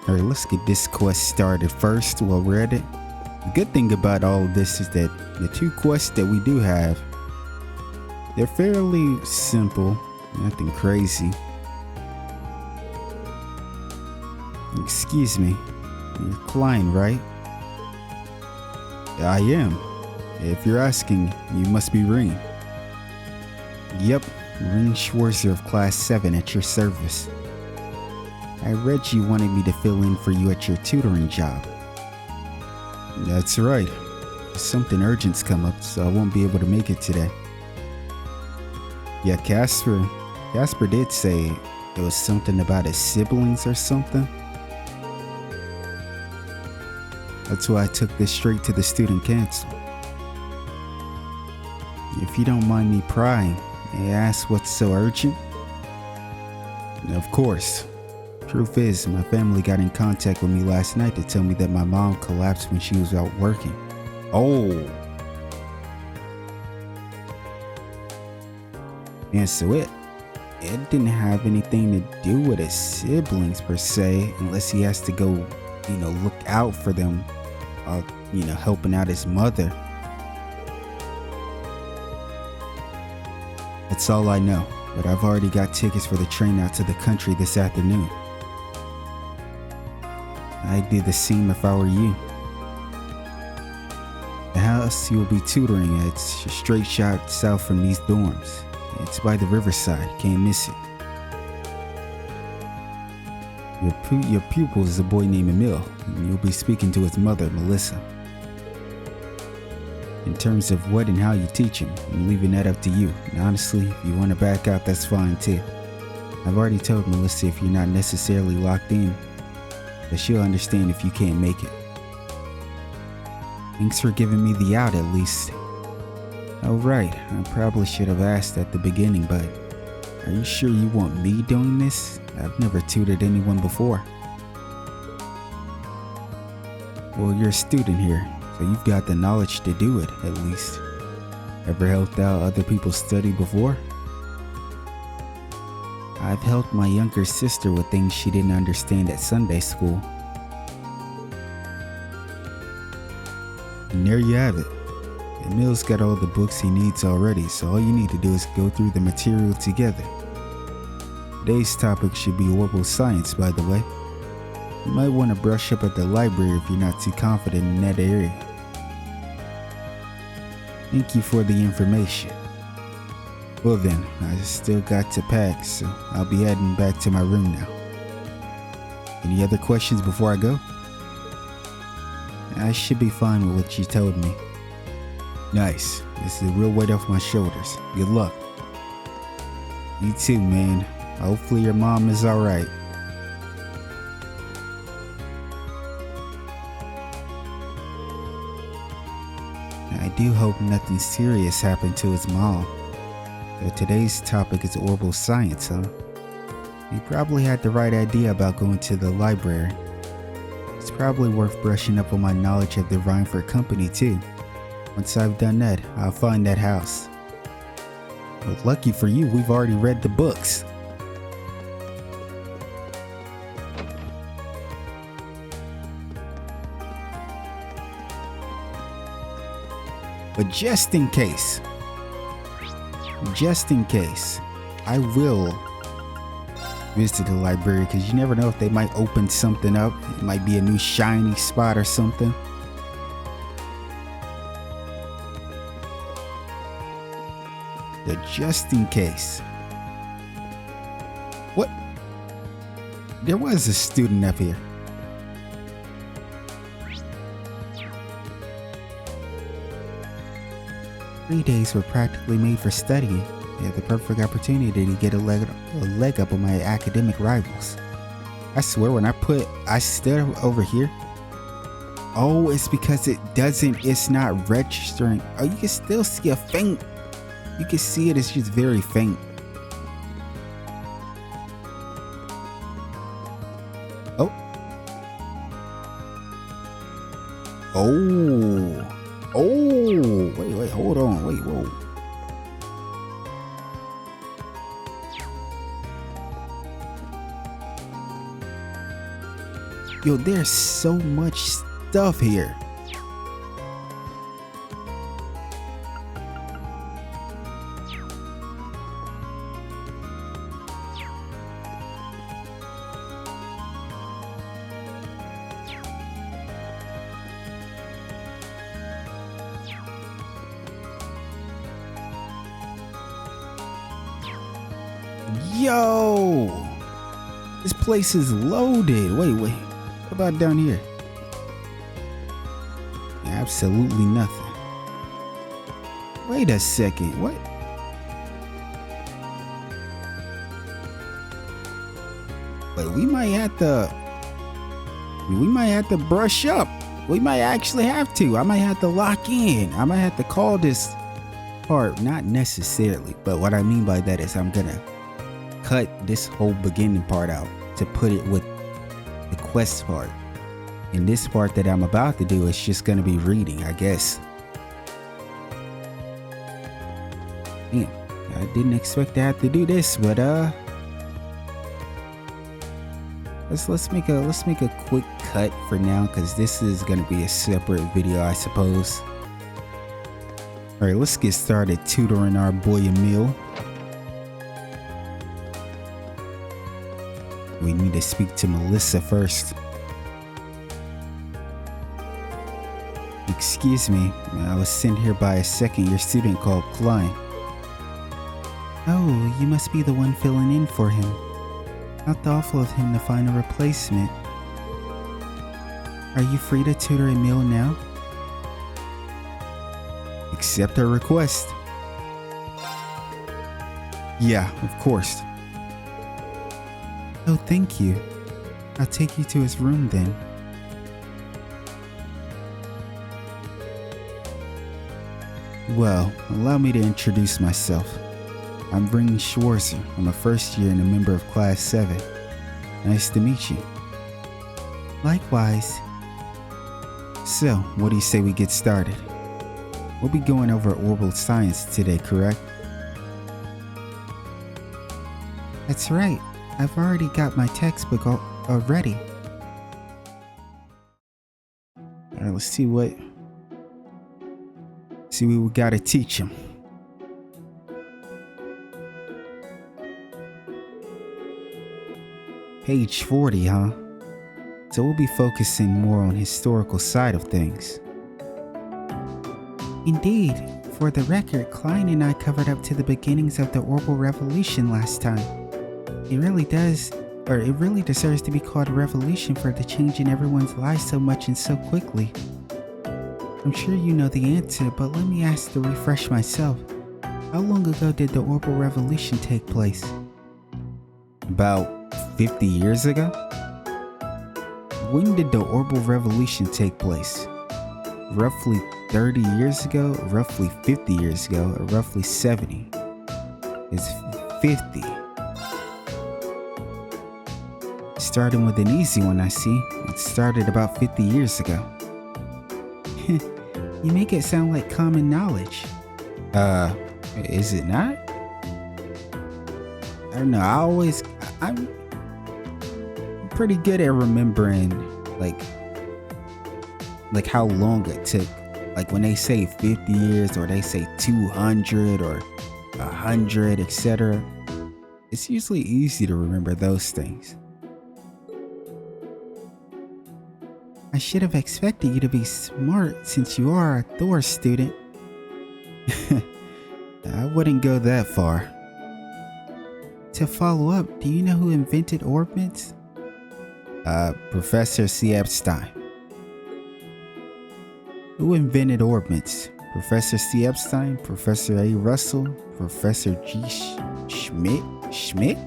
Alright, let's get this quest started first while we're at it. The good thing about all of this is that the two quests that we do have, they're fairly simple, nothing crazy. Excuse me, you're Klein, right? I am. If you're asking, you must be Ring. Yep, Ring Schwarzer of Class 7 at your service. I read you wanted me to fill in for you at your tutoring job. That's right. Something urgent's come up, so I won't be able to make it today. Yeah, Casper did say it was something about his siblings or something. That's why I took this straight to the student council. If you don't mind me prying, may I ask what's so urgent? Of course. Truth is, my family got in contact with me last night to tell me that my mom collapsed when she was out working. Oh. And so it didn't have anything to do with his siblings per se, unless he has to go, look out for them, helping out his mother. That's all I know, but I've already got tickets for the train out to the country this afternoon. I'd do the same if I were you. The house you'll be tutoring at is a straight shot south from these dorms. It's by the riverside, can't miss it. Your pupil is a boy named Emil, and you'll be speaking to his mother, Melissa. In terms of what and how you teach him, I'm leaving that up to you. And honestly, if you want to back out, that's fine too. I've already told Melissa if you're not necessarily locked in, that she'll understand if you can't make it. Thanks for giving me the out at least. Oh right, I probably should have asked at the beginning, but are you sure you want me doing this? I've never tutored anyone before. Well, you're a student here, so you've got the knowledge to do it, at least. Ever helped out other people study before? I've helped my younger sister with things she didn't understand at Sunday school. And there you have it. Emil's got all the books he needs already, so all you need to do is go through the material together. Today's topic should be orbital science, by the way. You might want to brush up at the library if you're not too confident in that area. Thank you for the information. Well then, I still got to pack, so I'll be heading back to my room now. Any other questions before I go? I should be fine with what you told me. Nice. This is a real weight off my shoulders. Good luck. You too, man. Hopefully your mom is alright. I do hope nothing serious happened to his mom. So today's topic is orbital science, huh? You probably had the right idea about going to the library. It's probably worth brushing up on my knowledge of the Rhineford Company too. Once I've done that, I'll find that house. But lucky for you, we've already read the books. But just in case, I will visit the library because you never know if they might open something up. It might be a new shiny spot or something. But just in case. What? There was a student up here. "3 days were practically made for studying. They had the perfect opportunity to get a leg up on my academic rivals. I swear when I stood over here. Oh, it's because it's not registering. Oh, you can still see a faint. You can see it, it's just very faint. Oh. Oh. Oh. Wait, hold on. Wait, whoa. Yo, there's so much stuff here. Yo, this place is loaded. Wait. What about down here? Absolutely nothing. Wait a second. What? Wait, we might have to brush up. We might actually have to. I might have to lock in. I might have to call this part. Not necessarily, but what I mean by that is I'm gonna cut this whole beginning part out to put it with the quest part. And this part that I'm about to do is just gonna be reading, I guess. Damn, I didn't expect to have to do this, but let's make a quick cut for now, because this is gonna be a separate video, I suppose. All right, let's get started tutoring our boy Emil. We need to speak to Melissa first. Excuse me, I was sent here by a second-year student called Klein. Oh, you must be the one filling in for him. How thoughtful of him to find a replacement. Are you free to tutor Emil now? Accept her request. Yeah, of course. Oh, thank you. I'll take you to his room then. Well, allow me to introduce myself. I'm Ring Schwarzer. I'm a first year and a member of Class 7. Nice to meet you. Likewise. So, what do you say we get started? We'll be going over orbital science today, correct? That's right. I've already got my textbook already. Alright, let's see what we gotta teach him. Page 40, huh? So we'll be focusing more on historical side of things. Indeed. For the record, Klein and I covered up to the beginnings of the orbital revolution last time. It really deserves to be called a revolution for the change in everyone's lives so much and so quickly. I'm sure you know the answer, but let me ask to refresh myself. How long ago did the orbital revolution take place? About 50 years ago? When did the orbital revolution take place? Roughly 30 years ago, roughly 50 years ago, or roughly 70? It's 50. Starting with an easy one, I see. It started about 50 years ago. You make it sound like common knowledge. Is it not? I don't know, I'm pretty good at remembering, like how long it took. Like when they say 50 years, or they say 200 or 100, etc. It's usually easy to remember those things. I should have expected you to be smart since you are a Thor student. I wouldn't go that far. To follow up, do you know who invented orbits? Professor C. Epstein. Who invented orbits? Professor C. Epstein, Professor A. Russell, Professor G. Schmidt?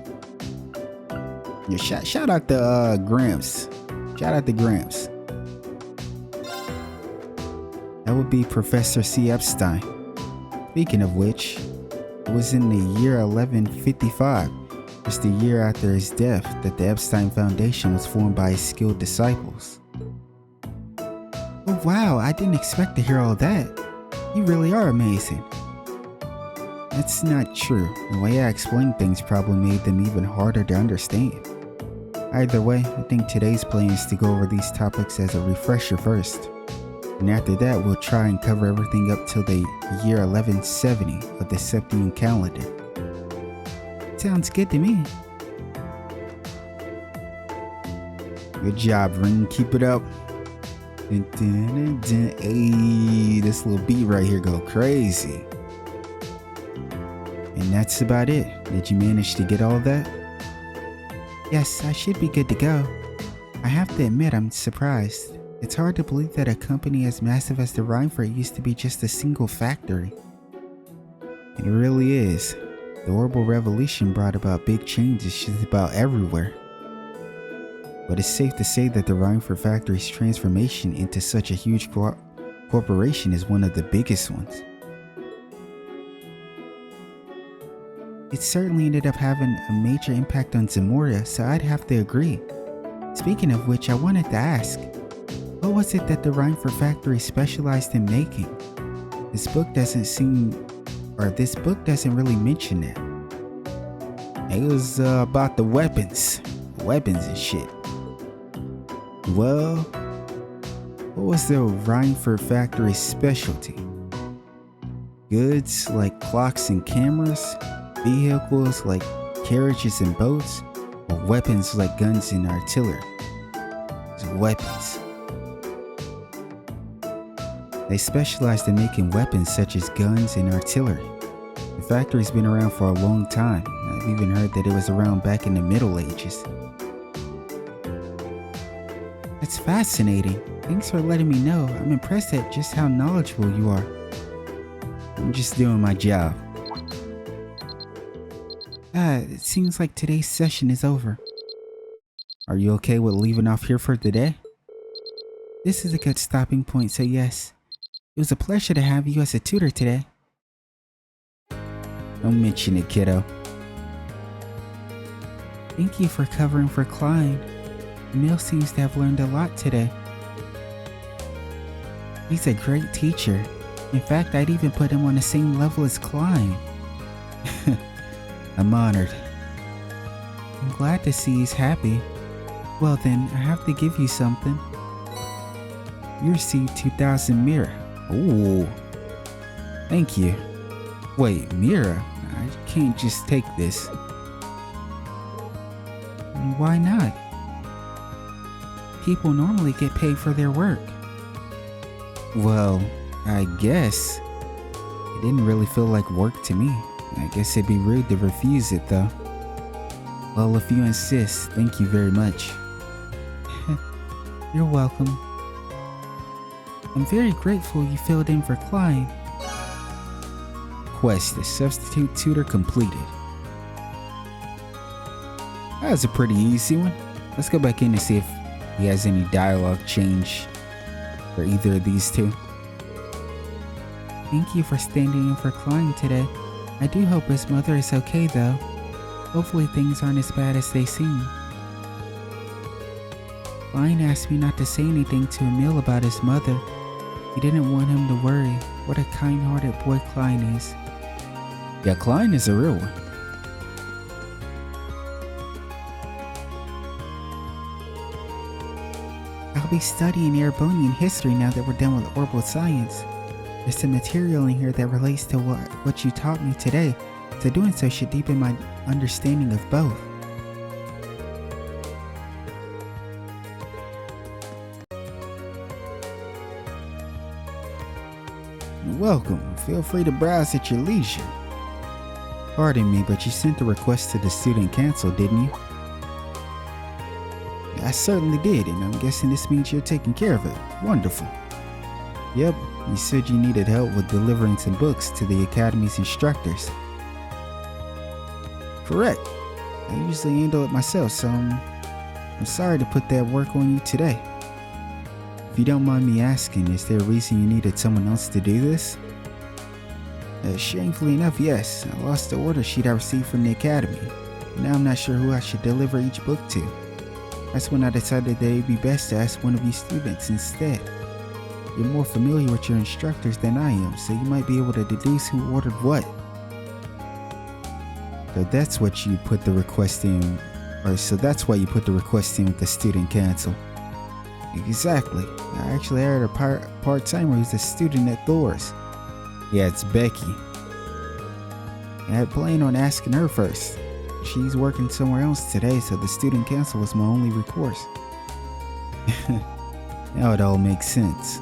Yeah, shout out to Gramps. Shout out to Gramps. That would be Professor C. Epstein. Speaking of which, it was in the year 1155, just a year after his death, that the Epstein Foundation was formed by his skilled disciples. Oh wow, I didn't expect to hear all that. You really are amazing. That's not true. The way I explained things probably made them even harder to understand. Either way, I think today's plan is to go over these topics as a refresher first. And after that, we'll try and cover everything up till the year 1170 of the Septian calendar. Sounds good to me. Good job, Ring. Keep it up. Dun, dun, dun, dun. Hey, this little beat right here go crazy. And that's about it. Did you manage to get all of that? Yes, I should be good to go. I have to admit I'm surprised. It's hard to believe that a company as massive as the Rhineford used to be just a single factory. It really is. The horrible revolution brought about big changes just about everywhere. But it's safe to say that the Rhineford factory's transformation into such a huge corporation is one of the biggest ones. It certainly ended up having a major impact on Zamora, so I'd have to agree. Speaking of which, I wanted to ask, what was it that the Rhineford factory specialized in making? This book doesn't really mention that. It was about the weapons and shit. Well, what was the Rhineford factory's specialty? Goods like clocks and cameras, vehicles like carriages and boats, or weapons like guns and artillery? Weapons. They specialized in making weapons such as guns and artillery. The factory's been around for a long time. I've even heard that it was around back in the Middle Ages. That's fascinating. Thanks for letting me know. I'm impressed at just how knowledgeable you are. I'm just doing my job. It seems like today's session is over. Are you okay with leaving off here for today? This is a good stopping point, so yes. It was a pleasure to have you as a tutor today. Don't mention it, kiddo. Thank you for covering for Klein. Emil seems to have learned a lot today. He's a great teacher. In fact, I'd even put him on the same level as Klein. I'm honored. I'm glad to see he's happy. Well then, I have to give you something. You received 2,000 Mira. Ooh. Thank you. Wait, Mira? I can't just take this. Why not? People normally get paid for their work. Well, I guess. It didn't really feel like work to me. I guess it'd be rude to refuse it though. Well, if you insist, thank you very much. You're welcome. I'm very grateful you filled in for Klein. Quest, the substitute tutor completed. That was a pretty easy one. Let's go back in and see if he has any dialogue change for either of these two. Thank you for standing in for Klein today. I do hope his mother is okay though. Hopefully things aren't as bad as they seem. Klein asked me not to say anything to Emil about his mother. He didn't want him to worry. What a kind-hearted boy Klein is. Yeah, Klein is a real one. I'll be studying Erebonian history now that we're done with orbital science. There's some material in here that relates to what you taught me today, so doing so should deepen my understanding of both. Welcome. Feel free to browse at your leisure. Pardon me, but you sent the request to the student council, didn't you? I certainly did, and I'm guessing this means you're taking care of it. Wonderful. Yep, you said you needed help with delivering some books to the Academy's instructors. Correct. I usually handle it myself, so I'm sorry to put that work on you today. If you don't mind me asking, is there a reason you needed someone else to do this? Shamefully enough, yes. I lost the order sheet I received from the Academy. Now I'm not sure who I should deliver each book to. That's when I decided that it'd be best to ask one of you students instead. You're more familiar with your instructors than I am, so you might be able to deduce who ordered what. So that's what you put the request in Or so that's why you put the request in with the student council. Exactly. I actually hired a part-timer who's a student at ÞOR's. Yeah, it's Becky. I had planned on asking her first. She's working somewhere else today, so the student council was my only recourse. Now it all makes sense.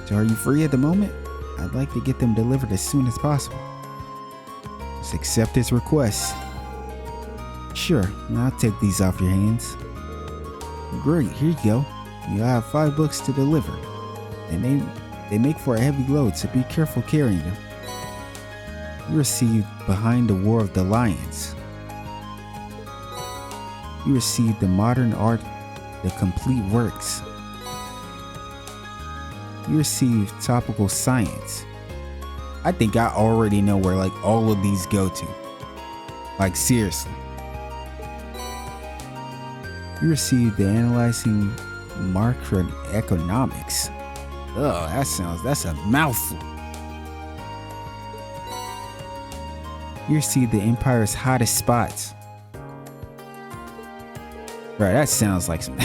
So are you free at the moment? I'd like to get them delivered as soon as possible. Just accept his request. Sure, I'll take these off your hands. Great, here you go. You have 5 books to deliver. They make for a heavy load, so be careful carrying them. You received Behind the War of the Lions. You received The Modern Art, The Complete Works. You received Topical Science. I think I already know where like all of these go to. Like seriously. You received the Analyzing Macroeconomics. Ugh, that's a mouthful. You received the Empire's Hottest Spots. Right, that sounds like some.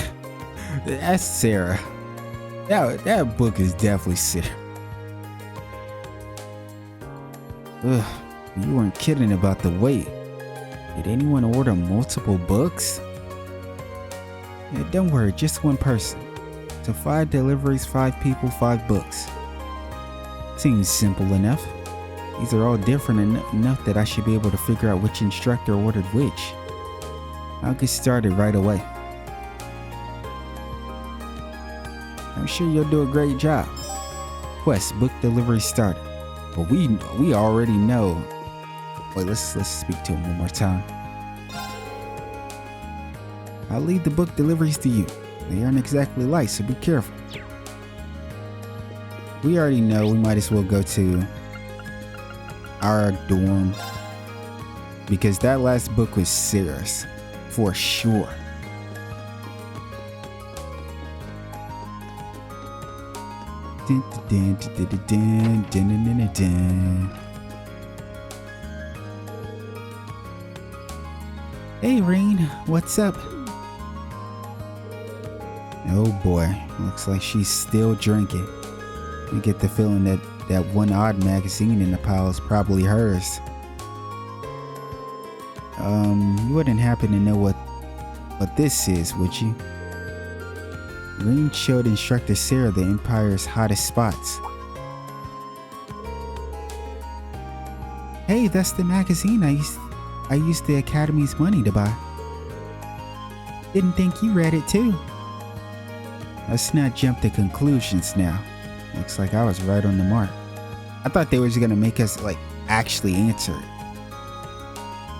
That's Sara. That book is definitely Sara. Ugh, you weren't kidding about the weight. Did anyone order multiple books? Yeah, don't worry, just one person. So 5 deliveries, 5 people, 5 books. Seems simple enough. These are all different enough that I should be able to figure out which instructor ordered which. I'll get started right away. I'm sure you'll do a great job. Quest, book delivery started. But we already know. Wait, let's speak to him one more time. I'll leave the book deliveries to you. They aren't exactly light, so be careful. We already know we might as well go to our dorm because that last book was Sara's for sure. Hey Rain, what's up? Oh boy, looks like she's still drinking. I get the feeling that one odd magazine in the pile is probably hers. You wouldn't happen to know what this is, would you? Rain showed Instructor Sara the Empire's Hottest Spots. Hey, that's the magazine I used the Academy's money to buy. Didn't think you read it too. Let's not jump to conclusions now. Looks like I was right on the mark. I thought they were just gonna make us like actually answer it.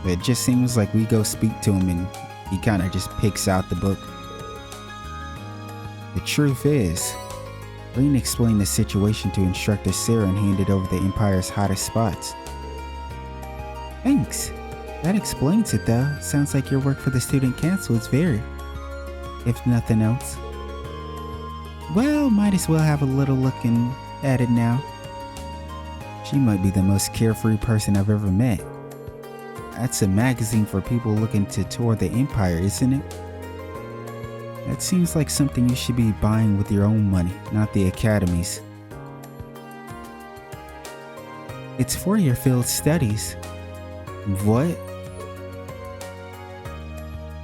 But it just seems like we go speak to him and he kind of just picks out the book. The truth is, Rain explained the situation to Instructor Sara and handed over the Empire's Hottest Spots. Thanks. That explains it though. Sounds like your work for the student council is varied. If nothing else. Well, might as well have a little look at it now. She might be the most carefree person I've ever met. That's a magazine for people looking to tour the Empire, isn't it? That seems like something you should be buying with your own money, not the Academy's. It's for your field studies. What?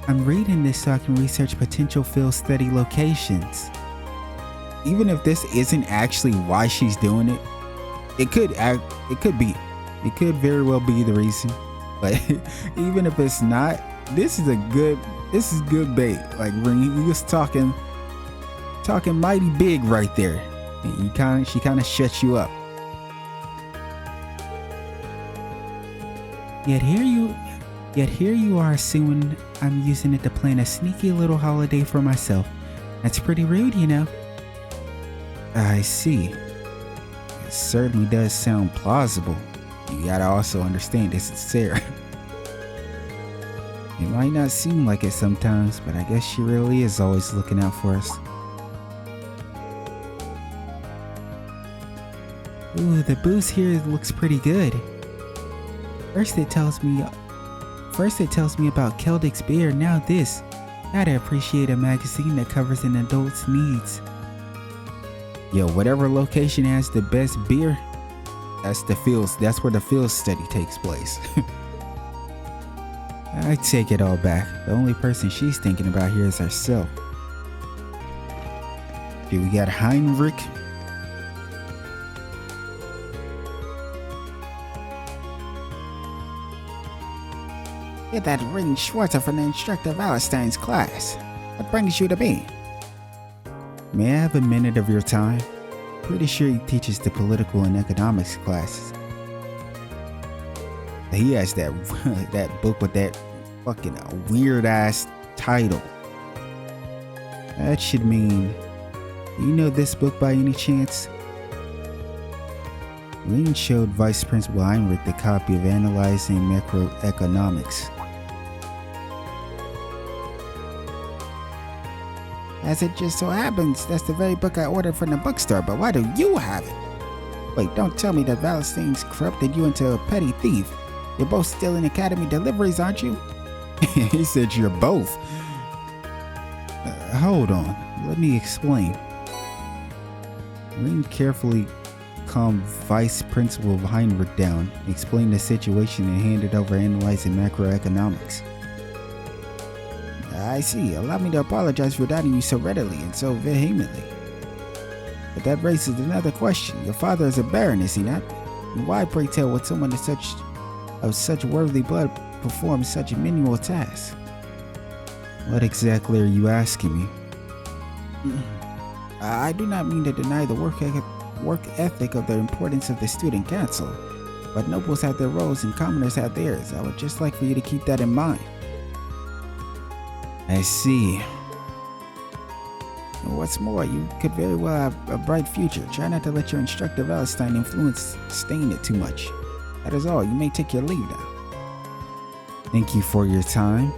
I'm reading this so I can research potential field study locations. Even if this isn't actually why she's doing it, it could very well be the reason. But even if it's not, this is good bait. Like when he was talking mighty big right there. And she kind of shuts you up. Yet here you are assuming I'm using it to plan a sneaky little holiday for myself. That's pretty rude, you know. I see. It certainly does sound plausible. You gotta also understand this is Sara. It might not seem like it sometimes, but I guess she really is always looking out for us. Ooh, the booze here looks pretty good. First it tells me first it tells me about Celtic's beer, now this. Gotta appreciate a magazine that covers an adult's needs. Yo, whatever location has the best beer, that's where the field study takes place. I take it all back. The only person she's thinking about here is herself. Okay, we got Heinrich. Get that ring Schwarzer from the instructor of Wallenstein's class. What brings you to me? May I have a minute of your time? Pretty sure he teaches the political and economics classes. He has that that book with that fucking weird ass title. That should mean, do you know this book by any chance? Ring showed Vice Principal Heinrich the copy of Analyzing Macroeconomics. As it just so happens, that's the very book I ordered from the bookstore, but why do you have it? Wait, don't tell me that Wallenstein's corrupted you into a petty thief. You're both still in academy deliveries, aren't you? He said you're both. Hold on, let me explain. Ring carefully calmed Vice Principal Heinrich down, explained the situation, and handed over Analyzing Macroeconomics. I see. Allow me to apologize for doubting you so readily and so vehemently. But that raises another question. Your father is a baron, is he not? And why, pray tell, would someone of such worthy blood perform such a menial task? What exactly are you asking me? I do not mean to deny the work ethic of the importance of the student council, but nobles have their roles and commoners have theirs. I would just like for you to keep that in mind. I see. What's more, you could very well have a bright future. Try not to let your instructor Wallenstein influence stain it too much. That is all. You may take your leave now. Thank you for your time.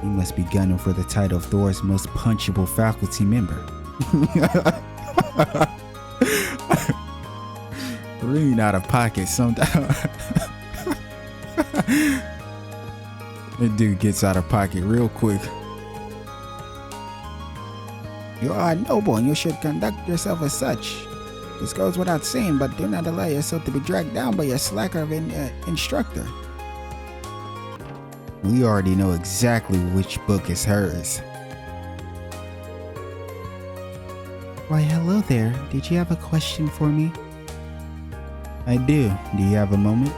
You must be gunning for the title of Thor's most punchable faculty member. Really out of pocket sometimes. That dude gets out of pocket real quick. You are a noble and you should conduct yourself as such. This goes without saying, but do not allow yourself to be dragged down by your slacker of an instructor. We already know exactly which book is hers. Why, hello there. Did you have a question for me? I do. Do you have a moment?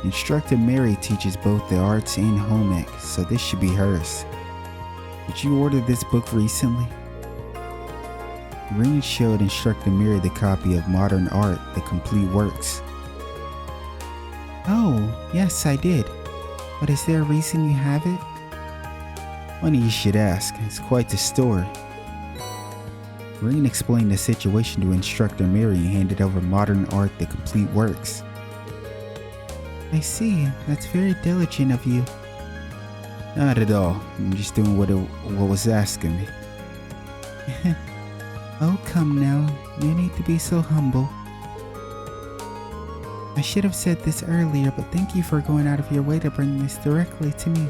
Instructor Mary teaches both the arts and home ec, so this should be hers. Did you order this book recently? Ring showed Instructor Mary the copy of Modern Art, the complete works. Oh, yes, I did. But is there a reason you have it? Funny you should ask. It's quite the story. Ring explained the situation to Instructor Mary and handed over Modern Art, the complete works. I see. That's very diligent of you. Not at all. I'm just doing what was asking me. Oh, come now. You need to be so humble. I should have said this earlier, but thank you for going out of your way to bring this directly to me.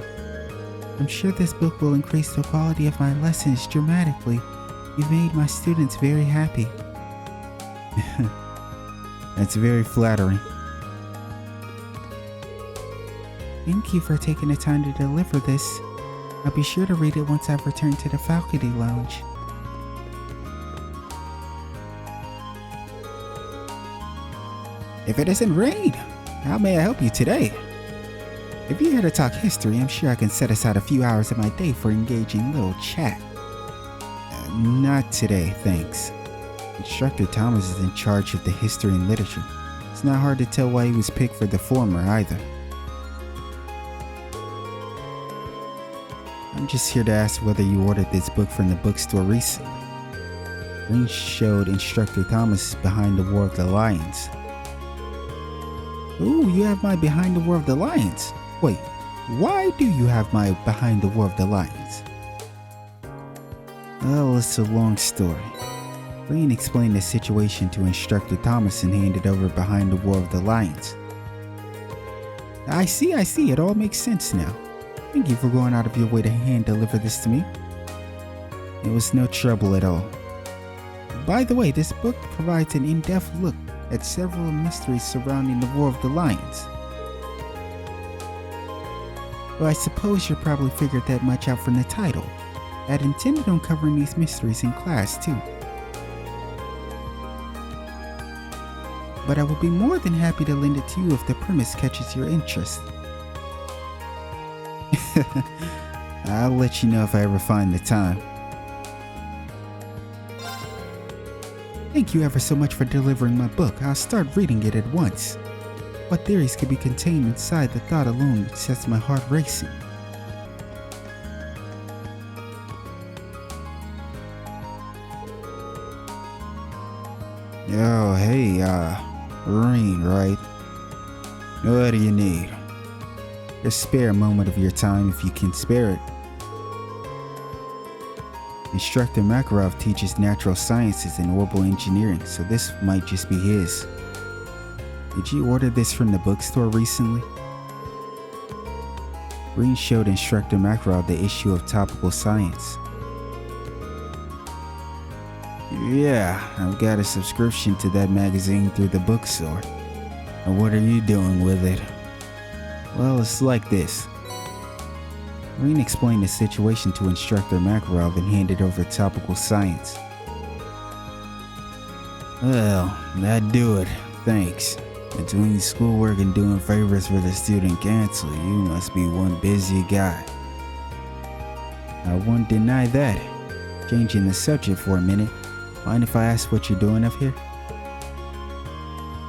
I'm sure this book will increase the quality of my lessons dramatically. You've made my students very happy. That's very flattering. Thank you for taking the time to deliver this. I'll be sure to read it once I've returned to the faculty lounge. If it isn't Rain, how may I help you today? If you're here to talk history, I'm sure I can set aside a few hours of my day for engaging little chat. Not today, thanks. Instructor Thomas is in charge of the history and literature. It's not hard to tell why he was picked for the former either. I'm just here to ask whether you ordered this book from the bookstore recently. Ring showed Instructor Thomas Behind the War of the Lions. Ooh, you have my Behind the War of the Lions. Wait, why do you have my Behind the War of the Lions? Well, it's a long story. Ring explained the situation to Instructor Thomas and handed over Behind the War of the Lions. I see, it all makes sense now. Thank you for going out of your way to hand deliver this to me. It was no trouble at all. By the way, this book provides an in-depth look at several mysteries surrounding the War of the Lions. Well, I suppose you probably figured that much out from the title. I'd intended on covering these mysteries in class too. But I will be more than happy to lend it to you if the premise catches your interest. I'll let you know if I ever find the time. Thank you ever so much for delivering my book. I'll start reading it at once. What theories could be contained inside the thought alone sets my heart racing. Oh, hey, Rain, right? What do you need? Just spare a moment of your time if you can spare it. Instructor Makarov teaches natural sciences and orbital engineering, so this might just be his. Did you order this from the bookstore recently? Green showed Instructor Makarov the issue of Topical Science. Yeah, I've got a subscription to that magazine through the bookstore. And what are you doing with it? Well, it's like this. Green explained the situation to Instructor Makarov and handed over Topical Science. Well, that'd do it, thanks. Between schoolwork and doing favors for the student council, you must be one busy guy. I won't deny that. Changing the subject for a minute, mind if I ask what you're doing up here?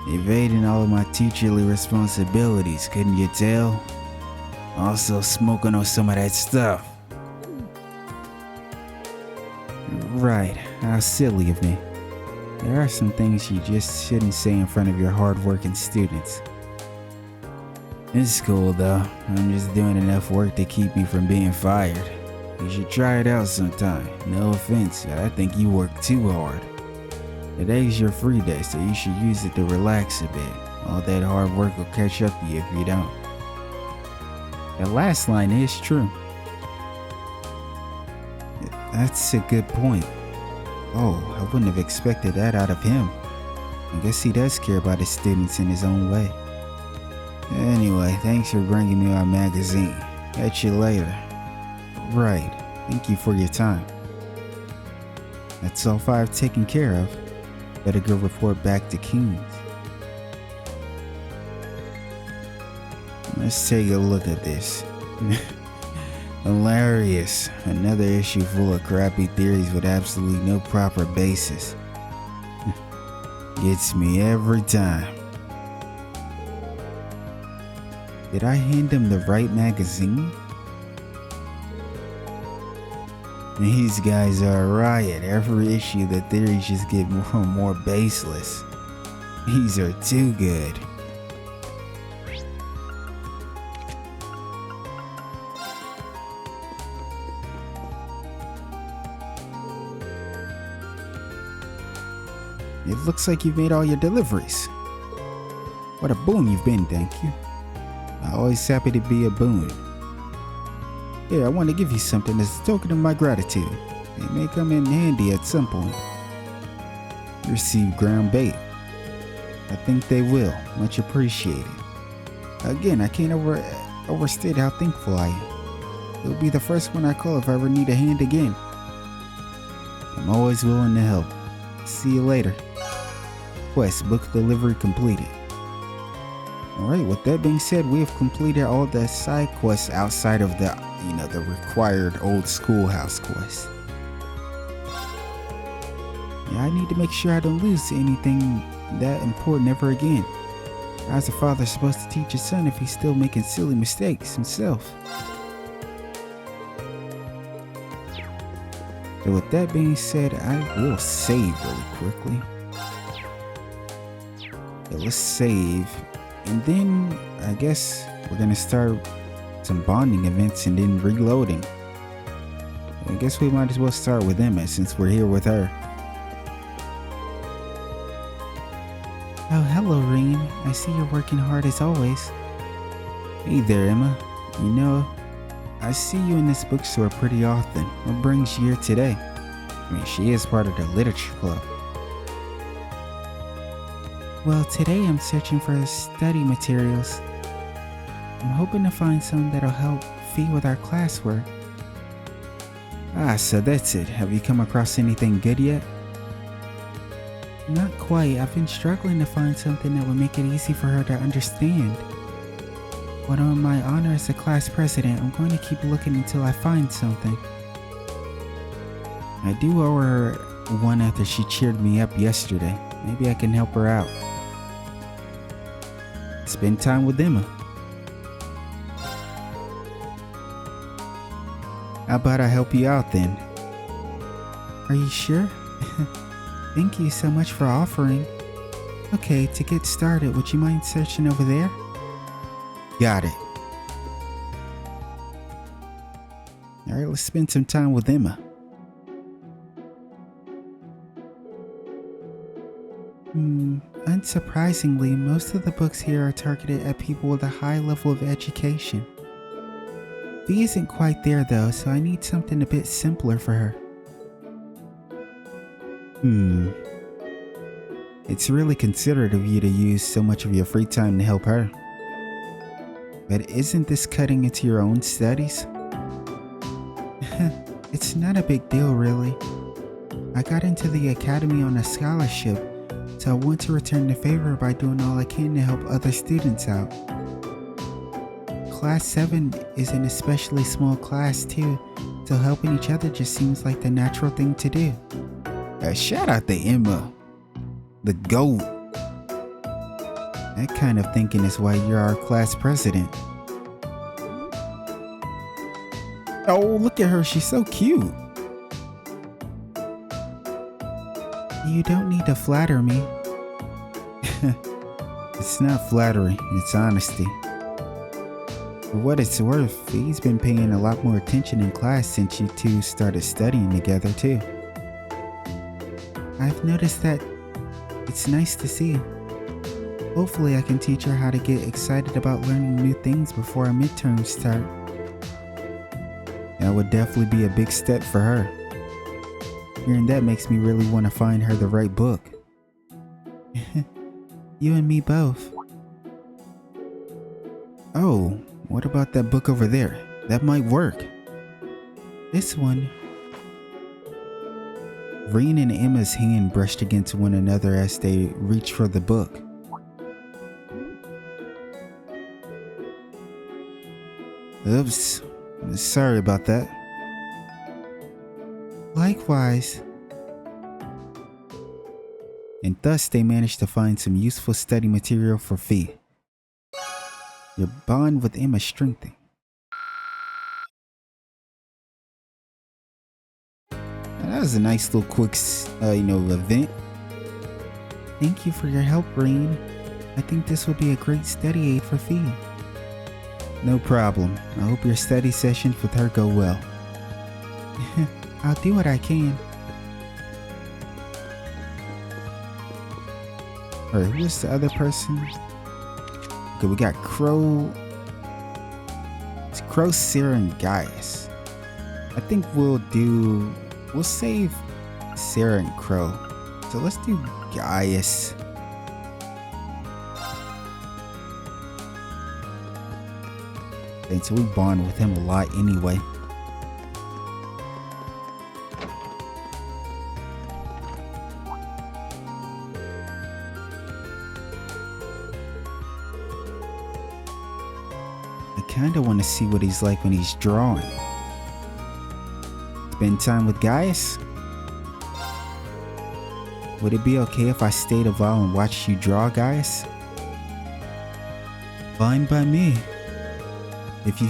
Evading all of my teacherly responsibilities, couldn't you tell? Also smoking on some of that stuff. Right, how silly of me. There are some things you just shouldn't say in front of your hard-working students. It's cool though, I'm just doing enough work to keep me from being fired. You should try it out sometime. No offense, I think you work too hard. Today's your free day, so you should use it to relax a bit. All that hard work will catch up to you if you don't. The last line is true. That's a good point. Oh, I wouldn't have expected that out of him. I guess he does care about his students in his own way. Anyway, thanks for bringing me our magazine. Catch you later. Right, thank you for your time. That's all 5 taken care of. Better go report back to Kings. Let's take a look at this. Hilarious. Another issue full of crappy theories with absolutely no proper basis. Gets me every time. Did I hand him the right magazine? These guys are a riot. Every issue the theories just get more and more baseless. These are too good. It looks like you've made all your deliveries. What a boon you've been, thank you. I'm always happy to be a boon. Here, I want to give you something as a token of my gratitude. It may come in handy at some point. You received ground bait. I think they will. Much appreciated. Again, I can't overstate how thankful I am. You'll be the first one I call if I ever need a hand again. I'm always willing to help. See you later. Quest book delivery completed. Alright, with that being said, we have completed all the side quests outside of the required old schoolhouse quest. Yeah, I need to make sure I don't lose anything that important ever again. How's a father supposed to teach his son if he's still making silly mistakes himself? So with that being said, I will save really quickly. Yeah, let's save. And then I guess we're gonna start some bonding events and then reloading. I guess we might as well start with Emma since we're here with her. Oh, hello, Rain. I see you're working hard as always. Hey there, Emma. You know, I see you in this bookstore pretty often. What brings you here today? I mean, she is part of the literature club. Well, today I'm searching for study materials. I'm hoping to find some that'll help Fee with our classwork. Ah, so that's it. Have you come across anything good yet? Not quite. I've been struggling to find something that would make it easy for her to understand. But on my honor as the class president, I'm going to keep looking until I find something. I do owe her one after she cheered me up yesterday. Maybe I can help her out. Spend time with Emma. How about I help you out then? Are you sure? Thank you so much for offering. Okay, to get started, would you mind searching over there? Got it. Alright, let's spend some time with Emma. Unsurprisingly, most of the books here are targeted at people with a high level of education. Fee isn't quite there though, so I need something a bit simpler for her. It's really considerate of you to use so much of your free time to help her. But isn't this cutting into your own studies? It's not a big deal really. I got into the academy on a scholarship, so I want to return the favor by doing all I can to help other students out. Class 7 is an especially small class too, so helping each other just seems like the natural thing to do. Shout out to Emma, the GOAT. That kind of thinking is why you're our class president. Oh, look at her, she's so cute. You don't need to flatter me. It's not flattery, it's honesty. For what it's worth, Fee's been paying a lot more attention in class since you two started studying together too. I've noticed that. It's nice to see. Hopefully I can teach her how to get excited about learning new things before our midterms start. That would definitely be a big step for her. Hearing that makes me really want to find her the right book. You and me both. Oh, what about that book over there? That might work. This one. Reen and Emma's hand brushed against one another as they reached for the book. Oops, sorry about that. Likewise. And thus they managed to find some useful study material for Fee. Your bond with Emma strengthened. That was a nice little quick, event. Thank you for your help, Reen. I think this will be a great study aid for Fee. No problem. I hope your study sessions with her go well. I'll do what I can. Alright, who's the other person? Okay, we got Crow. It's Crow, Sara, and Gauis. I think we'll save Sara and Crow. So let's do Gauis. And so we bond with him a lot anyway. I kinda want to see what he's like when he's drawing. Spend time with Gauis? Would it be okay if I stayed a while and watched you draw, Gauis? Fine by me. If you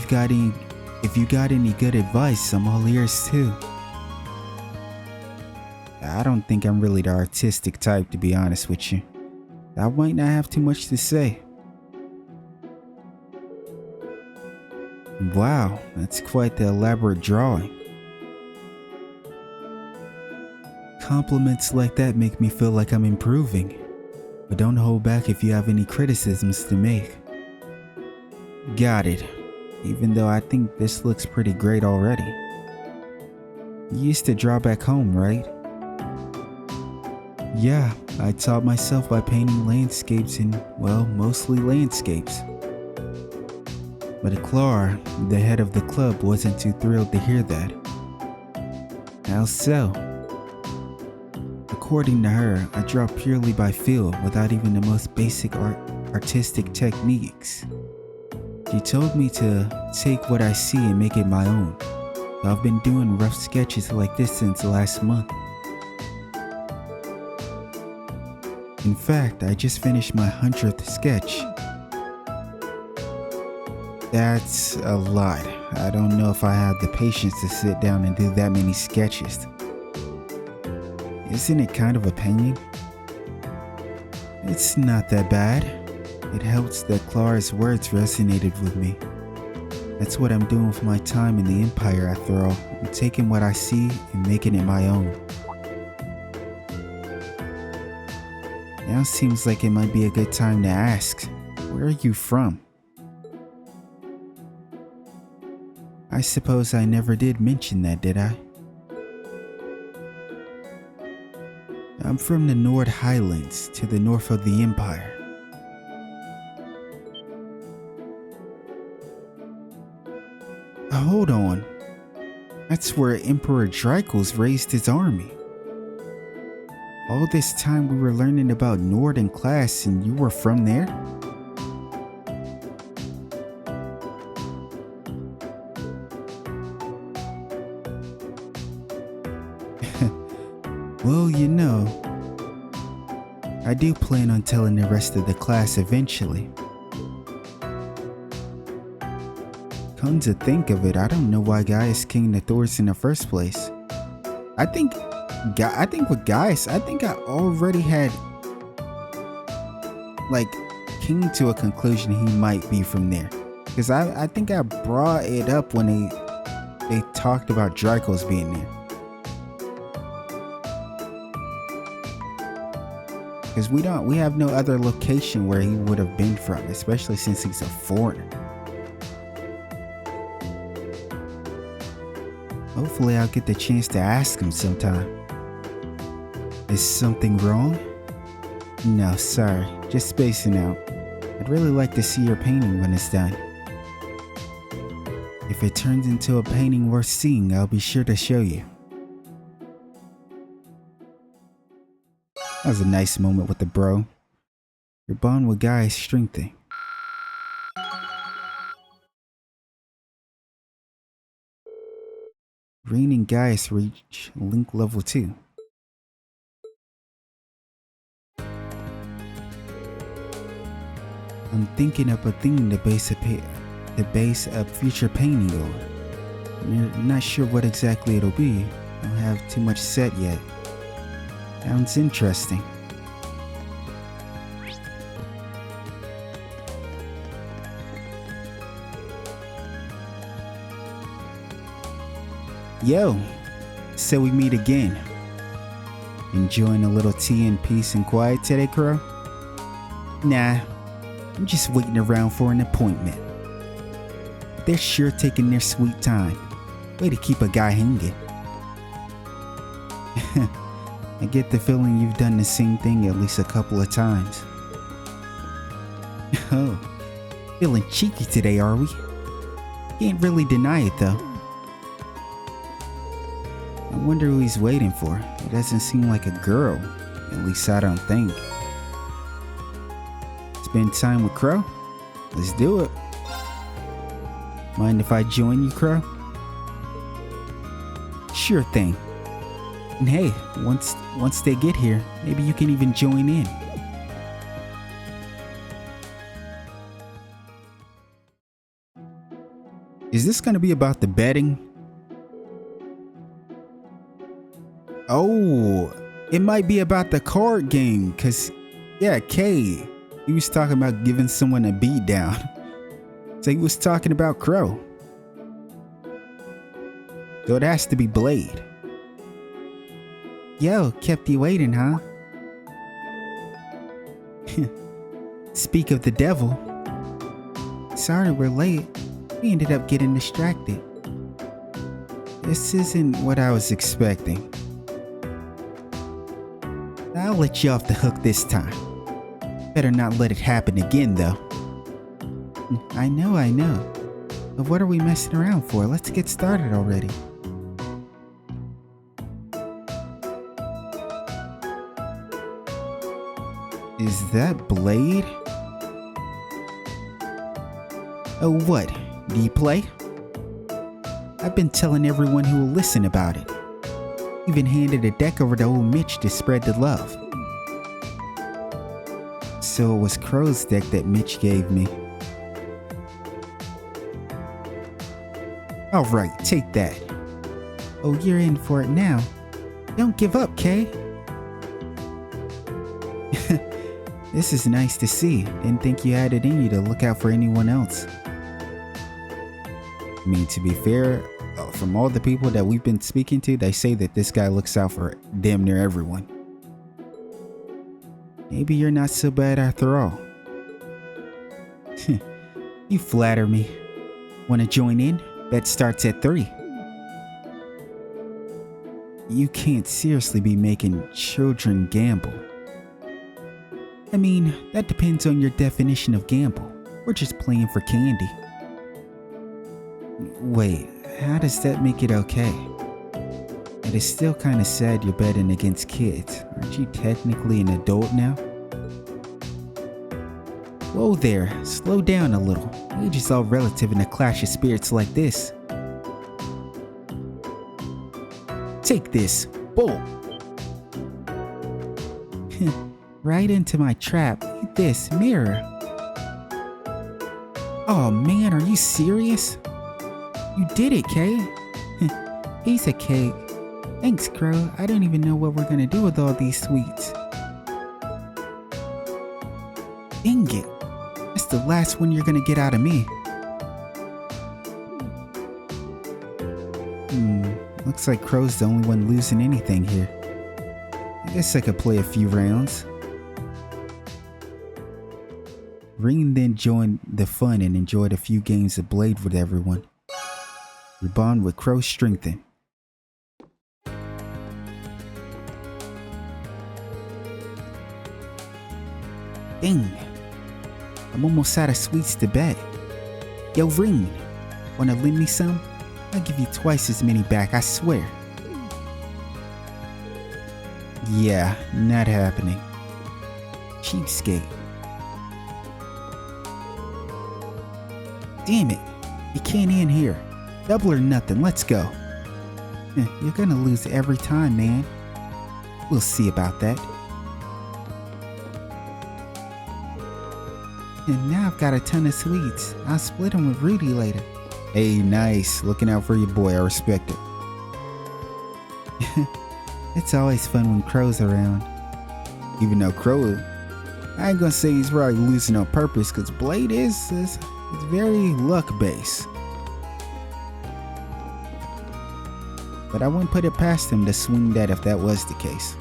got any good advice, I'm all ears too. I don't think I'm really the artistic type, to be honest with you. I might not have too much to say. Wow, that's quite the elaborate drawing. Compliments like that make me feel like I'm improving. But don't hold back if you have any criticisms to make. Got it. Even though I think this looks pretty great already. You used to draw back home, right? Yeah, I taught myself by painting landscapes and, well, mostly landscapes. But ಠಃLove, the head of the club, wasn't too thrilled to hear that. How so? According to her, I draw purely by feel without even the most basic artistic techniques. She told me to take what I see and make it my own. So I've been doing rough sketches like this since last month. In fact, I just finished my 100th sketch. That's a lot. I don't know if I have the patience to sit down and do that many sketches. Isn't it kind of a pain? It's not that bad. It helps that ಠಃLove's words resonated with me. That's what I'm doing with my time in the Empire after all. I'm taking what I see and making it my own. Now seems like it might be a good time to ask, where are you from? I suppose I never did mention that, did I? I'm from the Nord Highlands, to the north of the Empire. Hold on. That's where Emperor Drakos raised his army. All this time we were learning about Nord in class and you were from there? Well, you know, I do plan on telling the rest of the class eventually. Come to think of it, I don't know why Gauis king the Thors in the first place. I think with Gauis, I think I already had like came to a conclusion he might be from there. Because I think I brought it up when they talked about Drakos being there. Because we have no other location where he would have been from, especially since he's a foreigner. Hopefully I'll get the chance to ask him sometime. Is something wrong? No, sorry, just spacing out. I'd really like to see your painting when it's done. If it turns into a painting worth seeing, I'll be sure to show you. That was a nice moment with the bro. Your bond with Guy is strengthening. Rain and Gaius reach link level 2. I'm thinking up a theme to base a future painting on. I'm not sure what exactly it'll be. I don't have too much set yet. Sounds interesting. Yo, so we meet again. Enjoying a little tea in peace and quiet today, Crow? Nah, I'm just waiting around for an appointment. They're sure taking their sweet time. Way to keep a guy hanging. I get the feeling you've done the same thing at least a couple of times. Oh, feeling cheeky today, are we? Can't really deny it though. I wonder who he's waiting for. It doesn't seem like a girl. At least I don't think. Spend time with Crow? Let's do it. Mind if I join you, Crow? Sure thing. And hey, once they get here, maybe you can even join in. Is this gonna be about the betting? Oh, it might be about the card game, cause yeah, Kay, he was talking about giving someone a beat down. So he was talking about Crow. So it has to be Blade. Yo, kept you waiting, huh? Speak of the devil. sorry we're late. We ended up getting distracted. This isn't what I was expecting. I'll let you off the hook this time. Better not let it happen again, though. I know. But what are we messing around for? Let's get started already. Is that Blade? Oh, what? Do you play? I've been telling everyone who will listen about it. Even handed a deck over to old Mitch to spread the love. So it was Crow's deck that Mitch gave me. Alright, take that. Oh, you're in for it now. Don't give up, Kay. This is nice to see. Didn't think you had it in you to look out for anyone else. I mean, to be fair, from all the people that we've been speaking to, they say that this guy looks out for damn near everyone. Maybe you're not so bad after all. You flatter me. Wanna join in? Bet starts at 3. You can't seriously be making children gamble. I mean, that depends on your definition of gamble. We're just playing for candy. Wait, how does that make it okay? It is still kind of sad you're betting against kids. Aren't you technically an adult now? Whoa there, slow down a little. Age is all relative in a clash of spirits like this. Take this, bull! Right into my trap. Eat this, mirror. Oh man, are you serious? You did it, Kay. Piece of cake. Thanks, Crow. I don't even know what we're gonna do with all these sweets. Dang it. That's the last one you're gonna get out of me. Looks like Crow's the only one losing anything here. I guess I could play a few rounds. Ring then joined the fun and enjoyed a few games of Blade with everyone. Your bond with Crow strengthened. Dang, I'm almost out of sweets to bet. Yo, Ring, wanna lend me some? I'll give you twice as many back, I swear. Yeah, not happening. Cheapskate. Damn it, you can't end here. Double or nothing, let's go. You're gonna lose every time, man. We'll see about that. And now I've got a ton of sweets. I'll split them with Rudy later. Hey, nice. Looking out for your boy, I respect it. It's always fun when Crow's around. Even though Crow, I ain't gonna say he's probably losing on purpose, because Blade is it's very luck-based. But I wouldn't put it past him to swing that if that was the case.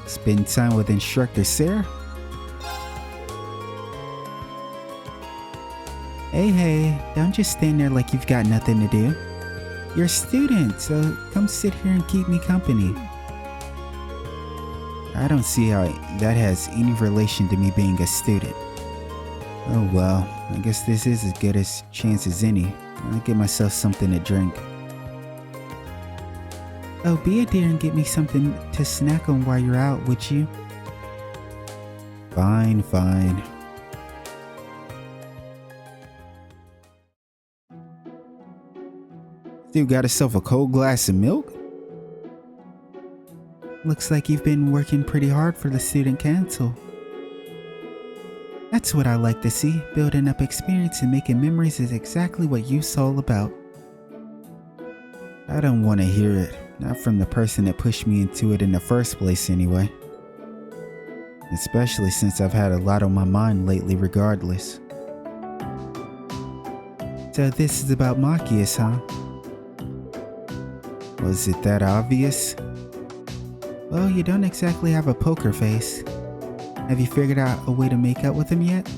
Spend time with instructor Sara? Hey, don't just stand there like you've got nothing to do. You're a student, so come sit here and keep me company. I don't see how that has any relation to me being a student. Oh well, I guess this is as good a chance as any. I'll get myself something to drink. Oh, be a dear and get me something to snack on while you're out, would you? Fine. Still got yourself a cold glass of milk? Looks like you've been working pretty hard for the student council. That's what I like to see. Building up experience and making memories is exactly what youth's all about. I don't want to hear it. Not from the person that pushed me into it in the first place anyway. Especially since I've had a lot on my mind lately regardless. So this is about Machias, huh? Was it that obvious? Well, you don't exactly have a poker face. Have you figured out a way to make up with him yet?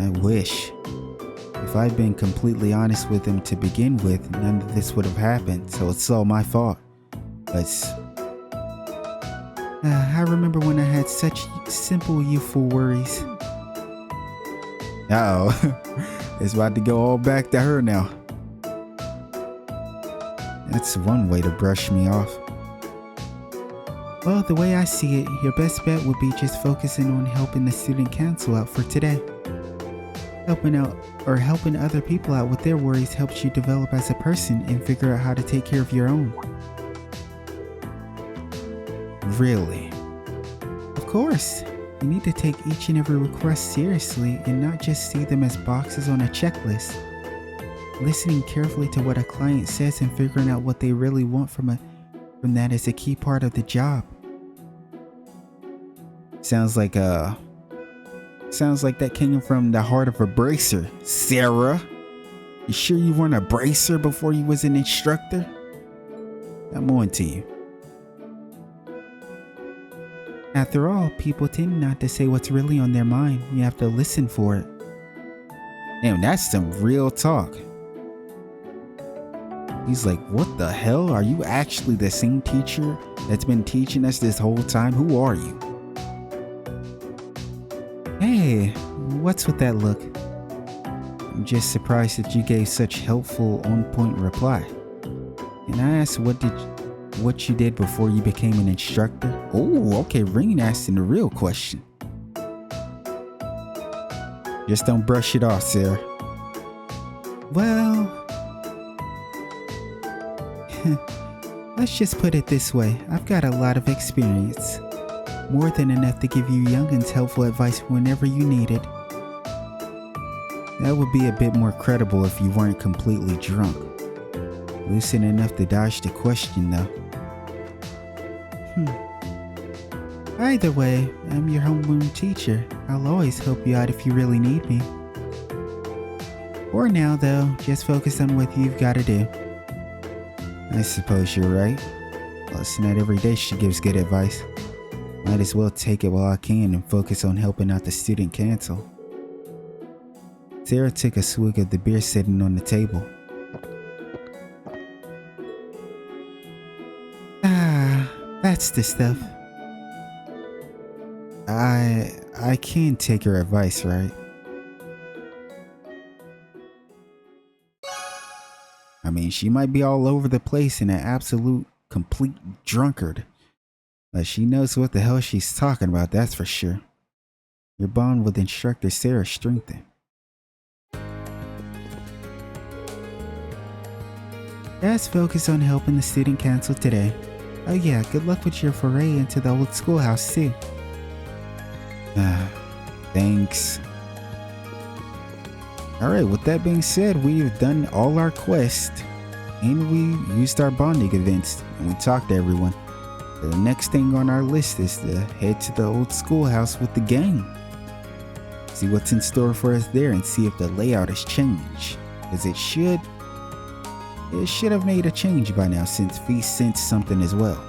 I wish. If I'd been completely honest with him to begin with, none of this would have happened, so it's all my fault. But I remember when I had such simple youthful worries. Uh-oh. It's about to go all back to her now. That's one way to brush me off. Well, the way I see it, your best bet would be just focusing on helping the student council out for today. Helping other people out with their worries helps you develop as a person and figure out how to take care of your own. Really? Of course. You need to take each and every request seriously and not just see them as boxes on a checklist. Listening carefully to what a client says and figuring out what they really want from that is a key part of the job. Sounds like that came from the heart of a bracer. Sara, you sure you weren't a bracer before you was an instructor? I'm on to you. After all, people tend not to say what's really on their mind. You have to listen for it. Damn, that's some real talk. He's like, what the hell? Are you actually the same teacher that's been teaching us this whole time? Who are you? Hey, what's with that look? I'm just surprised that you gave such helpful, on-point reply. Can I ask what you did before you became an instructor? Oh, okay, Ring asking the real question. Just don't brush it off, Sara. Well, let's just put it this way. I've got a lot of experience. More than enough to give you youngins helpful advice whenever you need it. That would be a bit more credible if you weren't completely drunk. Lucid enough to dodge the question, though. Either way, I'm your homeroom teacher. I'll always help you out if you really need me. For now, though, just focus on what you've got to do. I suppose you're right. Well, it's not every day she gives good advice. Might as well take it while I can and focus on helping out the student council. Sara took a swig of the beer sitting on the table. That's the stuff. I can take her advice, right? I mean, she might be all over the place and an absolute complete drunkard. But she knows what the hell she's talking about, that's for sure. Your bond with instructor Sara strengthened. Just focus on helping the student council today. Oh yeah, good luck with your foray into the old schoolhouse too. Thanks. Alright, with that being said, we've done all our quests. And we used our bonding events. And we talked to everyone. The next thing on our list is to head to the old schoolhouse with the gang. See what's in store for us there and see if the layout has changed. As it should have made a change by now since Feast sensed something as well.